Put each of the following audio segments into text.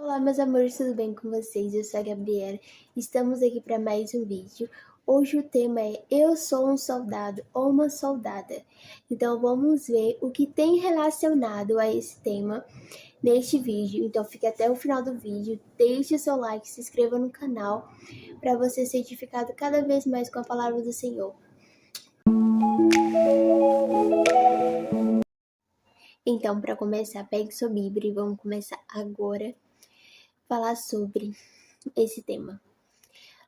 Olá, meus amores, tudo bem com vocês? Eu sou a Gabriela. Estamos aqui para mais um vídeo. Hoje o tema é Eu sou um soldado ou uma soldada. Então vamos ver o que tem relacionado a esse tema neste vídeo. Então fique até o final do vídeo, deixe seu like, se inscreva no canal para você ser edificado cada vez mais com a palavra do Senhor. Então, para começar, pegue sua Bíblia e vamos começar agora a falar sobre esse tema.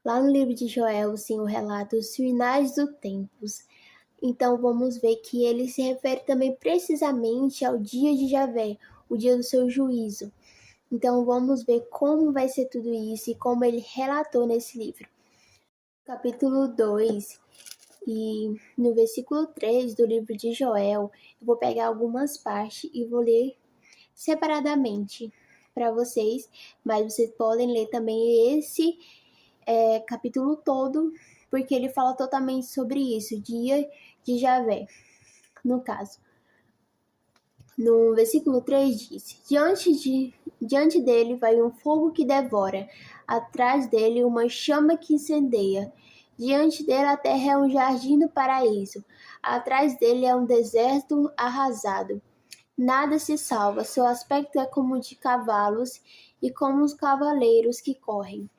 Lá no livro de Joel, o Senhor relata os finais dos tempos. Então vamos ver que ele se refere também precisamente ao dia de Javé, o dia do seu juízo. Então vamos ver como vai ser tudo isso e como ele relatou nesse livro. Capítulo 2 e no versículo 3 do livro de Joel, eu vou pegar algumas partes e vou ler separadamente para vocês, mas vocês podem ler também esse capítulo todo, porque ele fala totalmente sobre isso, dia de Javé, no caso. No versículo 3 diz: diante dele vai um fogo que devora, atrás dele uma chama que incendeia. Diante dele a terra é um jardim do paraíso, atrás dele é um deserto arrasado. Nada se salva, seu aspecto é como de cavalos e como os cavaleiros que correm.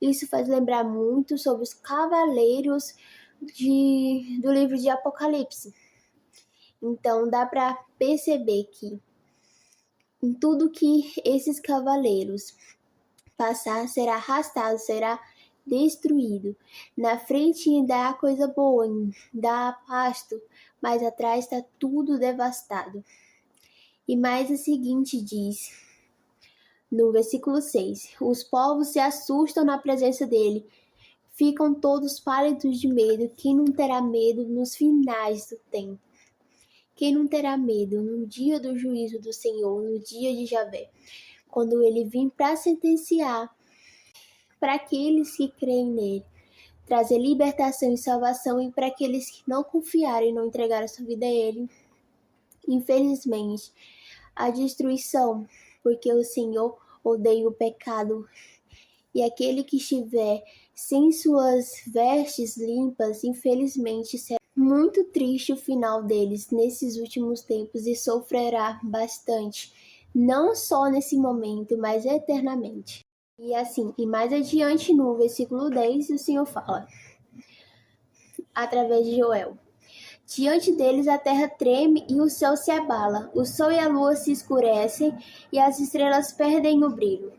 Isso faz lembrar muito sobre os cavaleiros do livro de Apocalipse. Então dá para perceber que em tudo que esses cavaleiros passar será arrastado, será destruído. Na frente ainda há coisa boa, ainda há pasto, mas atrás está tudo devastado. E mais a seguinte diz, no versículo 6, os povos se assustam na presença dele, ficam todos pálidos de medo. Quem não terá medo nos finais do tempo? Quem não terá medo no dia do juízo do Senhor, no dia de Javé, quando ele vir para sentenciar para aqueles que creem nele, trazer libertação e salvação, e para aqueles que não confiarem e não entregaram sua vida a ele, infelizmente, a destruição, porque o Senhor odeia o pecado. E aquele que estiver sem suas vestes limpas, infelizmente, será muito triste o final deles nesses últimos tempos e sofrerá bastante, não só nesse momento, mas eternamente. E assim, e mais adiante no versículo 10, o Senhor fala, através de Joel: diante deles a terra treme e o céu se abala, o sol e a lua se escurecem e as estrelas perdem o brilho.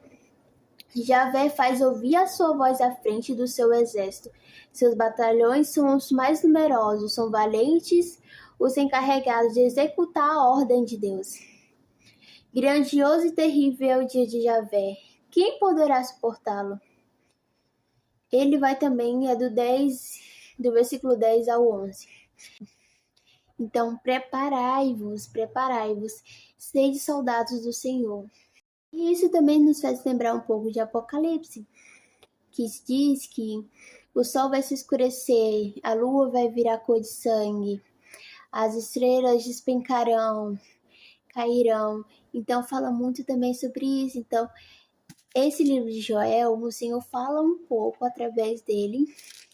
Javé faz ouvir a sua voz à frente do seu exército. Seus batalhões são os mais numerosos, são valentes os encarregados de executar a ordem de Deus. Grandioso e terrível é o dia de Javé. Quem poderá suportá-lo? Ele vai também, do versículo 10 ao 11. Então, preparai-vos, sede soldados do Senhor. E isso também nos faz lembrar um pouco de Apocalipse, que diz que o sol vai se escurecer, a lua vai virar cor de sangue, as estrelas despencarão, cairão. Então fala muito também sobre isso. Então, esse livro de Joel, o Senhor fala um pouco através dele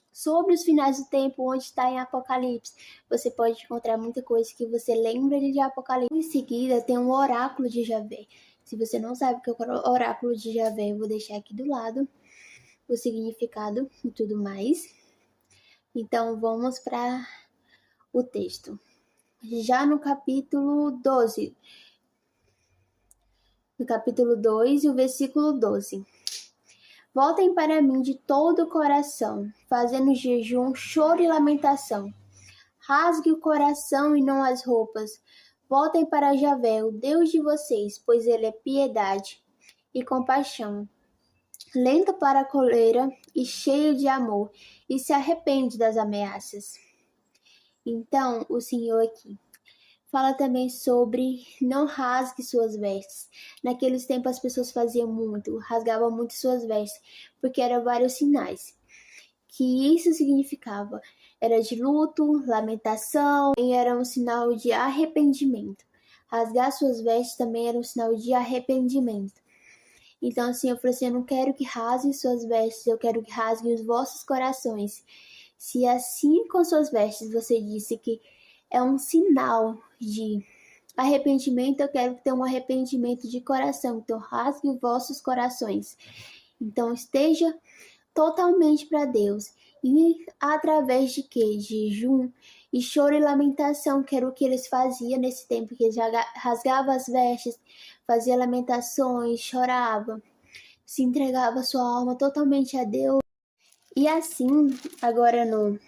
sobre os finais do tempo, onde está em Apocalipse. Você pode encontrar muita coisa que você lembra de Apocalipse. Em seguida, tem um oráculo de Javé. Se você não sabe o que é o oráculo de Javé, eu vou deixar aqui do lado o significado e tudo mais. Então, vamos para o texto. Já no capítulo 12. No capítulo 2 e o versículo 12. Voltem para mim de todo o coração, fazendo jejum, choro e lamentação. Rasgue o coração e não as roupas. Voltem para Javé, o Deus de vocês, pois ele é piedade e compaixão, lento para a cólera e cheio de amor, e se arrepende das ameaças. Então, o Senhor aqui fala também sobre não rasgue suas vestes. Naqueles tempos as pessoas faziam muito, rasgavam muito suas vestes, porque eram vários sinais. Que isso significava? Era de luto, lamentação, e era um sinal de arrependimento. Rasgar suas vestes também era um sinal de arrependimento. Então, assim, eu falei assim, eu não quero que rasguem suas vestes, eu quero que rasguem os vossos corações. Se assim com suas vestes você disse que é um sinal de arrependimento, eu quero que tenha um arrependimento de coração. Então, rasgue os vossos corações. Então, esteja totalmente para Deus. E através de quê? Jejum e choro e lamentação, que era o que eles faziam nesse tempo, que eles rasgavam as vestes, faziam lamentações, choravam, se entregava sua alma totalmente a Deus. E assim, agora no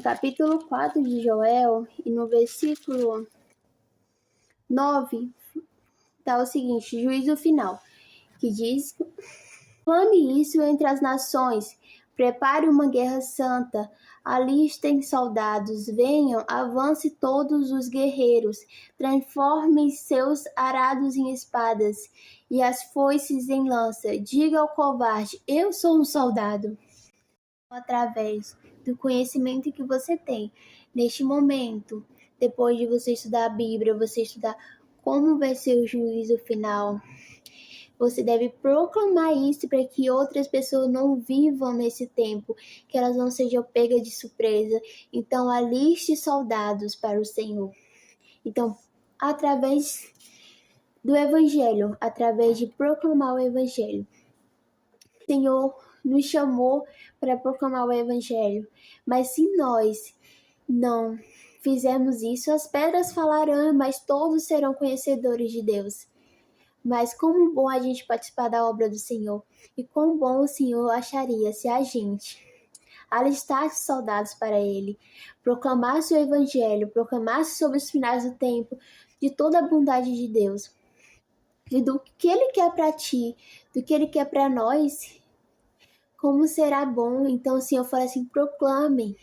capítulo 4 de Joel, e no versículo 9, está o seguinte, juízo final, que diz: clame isso entre as nações, prepare uma guerra santa, alistem soldados, venham, avance todos os guerreiros, transformem seus arados em espadas e as foices em lança. Diga ao covarde, eu sou um soldado. Através do conhecimento que você tem neste momento, depois de você estudar a Bíblia, você estudar como vai ser o juízo final, você deve proclamar isso para que outras pessoas não vivam nesse tempo, que elas não sejam pegas de surpresa. Então, aliste soldados para o Senhor. Então, através do Evangelho, através de proclamar o Evangelho, o Senhor nos chamou para proclamar o Evangelho. Mas se nós não fizermos isso, as pedras falarão, mas todos serão conhecedores de Deus. Mas como bom a gente participar da obra do Senhor, e quão bom o Senhor acharia se a gente alistasse soldados para Ele, proclamasse o Evangelho, proclamasse sobre os finais do tempo, de toda a bondade de Deus, e do que Ele quer para ti, do que Ele quer para nós, como será bom. Então o Senhor fala assim, proclamem,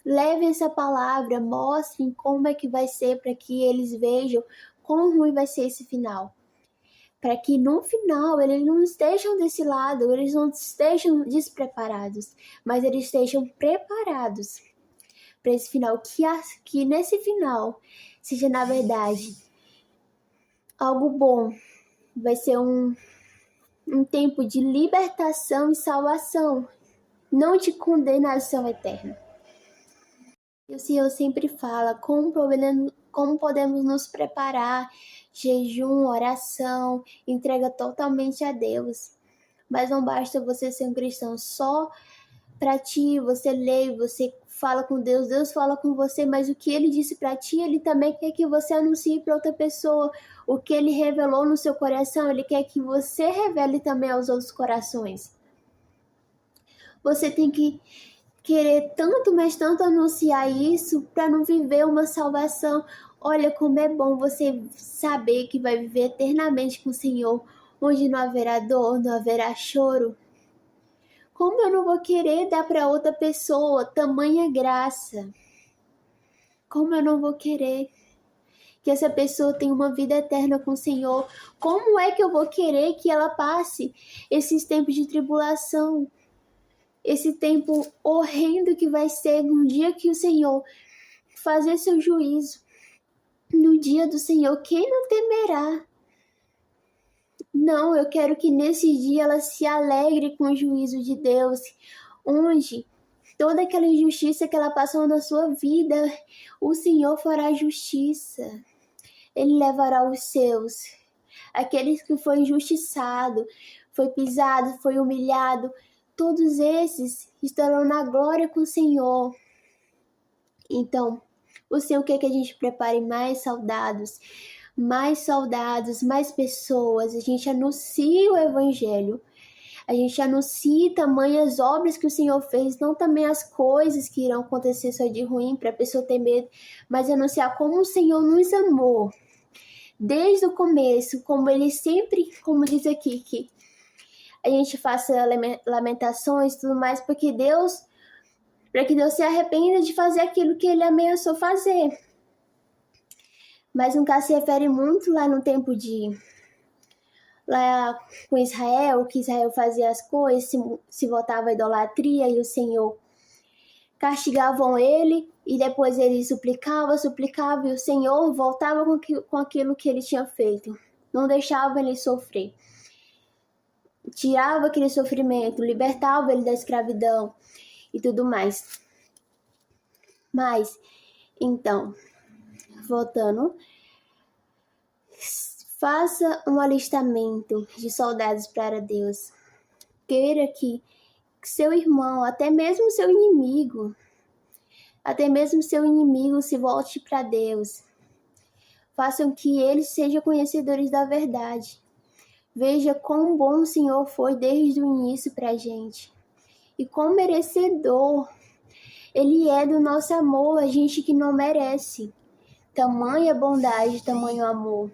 levem essa palavra, mostrem como é que vai ser, para que eles vejam quão ruim vai ser esse final. Para que no final eles não estejam desse lado, eles não estejam despreparados, mas eles estejam preparados para esse final, que nesse final seja na verdade algo bom, vai ser um tempo de libertação e salvação, não de condenação eterna. E o Senhor sempre fala como podemos nos preparar, jejum, oração, entrega totalmente a Deus. Mas não basta você ser um cristão só para ti, você lê, você fala com Deus, Deus fala com você, mas o que Ele disse para ti, Ele também quer que você anuncie para outra pessoa. O que Ele revelou no seu coração, Ele quer que você revele também aos outros corações. Você tem que querer tanto, mas tanto anunciar isso para não viver uma salvação. Olha como é bom você saber que vai viver eternamente com o Senhor, onde não haverá dor, não haverá choro. Como eu não vou querer dar para outra pessoa tamanha graça? Como eu não vou querer que essa pessoa tenha uma vida eterna com o Senhor? Como é que eu vou querer que ela passe esses tempos de tribulação? Esse tempo horrendo que vai ser no dia que o Senhor fazer seu juízo. No dia do Senhor, quem não temerá? Não, eu quero que nesse dia ela se alegre com o juízo de Deus, onde toda aquela injustiça que ela passou na sua vida, o Senhor fará justiça. Ele levará os seus, aqueles que foi injustiçado, foi pisado, foi humilhado, todos esses estarão na glória com o Senhor. Então, o Senhor quer que a gente prepare mais soldados, mais pessoas. A gente anuncia o Evangelho. A gente anuncia tamanhas obras que o Senhor fez, não também as coisas que irão acontecer só de ruim para a pessoa ter medo, mas anunciar como o Senhor nos amou. Desde o começo, como Ele sempre, como diz aqui, que a gente faça lamentações e tudo mais, para que Deus se arrependa de fazer aquilo que Ele ameaçou fazer. Mas no caso se refere muito lá no tempo lá com Israel, que Israel fazia as coisas, se voltava à idolatria e o Senhor castigavam ele e depois ele suplicava e o Senhor voltava com aquilo que ele tinha feito. não deixava ele sofrer. Tirava aquele sofrimento, libertava ele da escravidão e tudo mais. Mas, então, voltando, faça um alistamento de soldados para Deus. Queira que seu irmão, até mesmo seu inimigo se volte para Deus. Façam que eles sejam conhecedores da verdade. Veja quão bom o Senhor foi desde o início para a gente. E quão merecedor Ele é do nosso amor, a gente que não merece. Tamanha bondade, tamanho amor.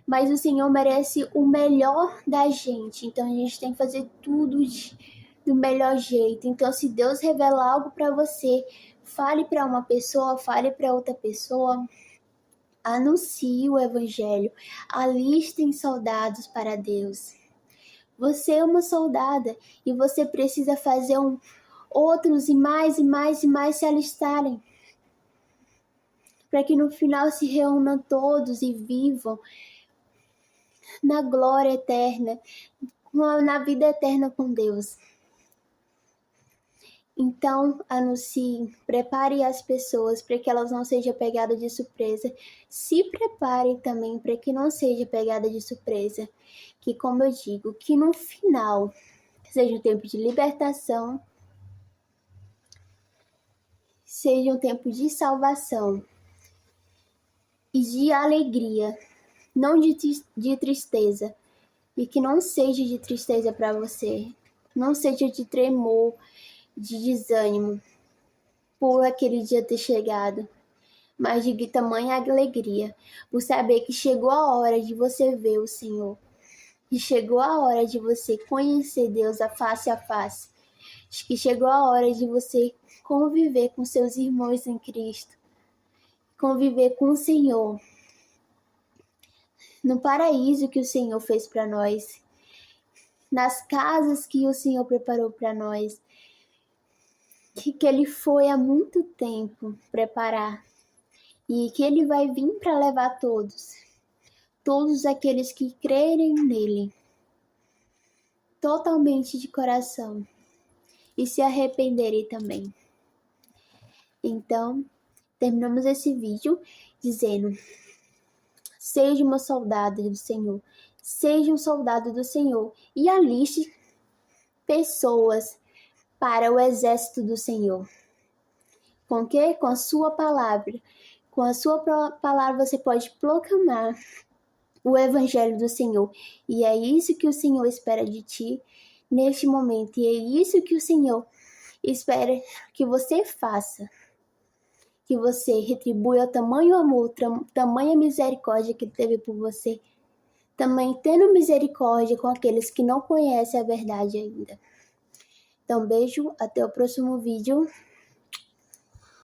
Mas o Senhor merece o melhor da gente. Então a gente tem que fazer tudo do melhor jeito. Então se Deus revelar algo para você, fale para uma pessoa, fale para outra pessoa. Anuncie o Evangelho. Alistem soldados para Deus. Você é uma soldada e você precisa fazer outros e mais se alistarem. Para que no final se reúnam todos e vivam na glória eterna, na vida eterna com Deus. Então, anuncie, prepare as pessoas para que elas não sejam pegadas de surpresa. Se prepare também para que não seja pegada de surpresa. Que, como eu digo, que no final seja um tempo de libertação, seja um tempo de salvação e de alegria, não de tristeza. E que não seja de tristeza para você, não seja de tremor, de desânimo por aquele dia ter chegado, mas de tamanha alegria por saber que chegou a hora de você ver o Senhor, que chegou a hora de você conhecer Deus a face, que chegou a hora de você conviver com seus irmãos em Cristo, conviver com o Senhor, no paraíso que o Senhor fez para nós, nas casas que o Senhor preparou para nós, que Ele foi há muito tempo preparar e que Ele vai vir para levar todos aqueles que crerem nele, totalmente de coração e se arrependerem também. Então, terminamos esse vídeo dizendo: seja uma soldada do Senhor, seja um soldado do Senhor e aliste pessoas para o exército do Senhor. Com o quê? Com a sua palavra. Com a sua palavra você pode proclamar o Evangelho do Senhor. E é isso que o Senhor espera de ti neste momento. E é isso que o Senhor espera que você faça. Que você retribua o tamanho amor, tamanha misericórdia que Ele teve por você. Também tendo misericórdia com aqueles que não conhecem a verdade ainda. Então, beijo, até o próximo vídeo.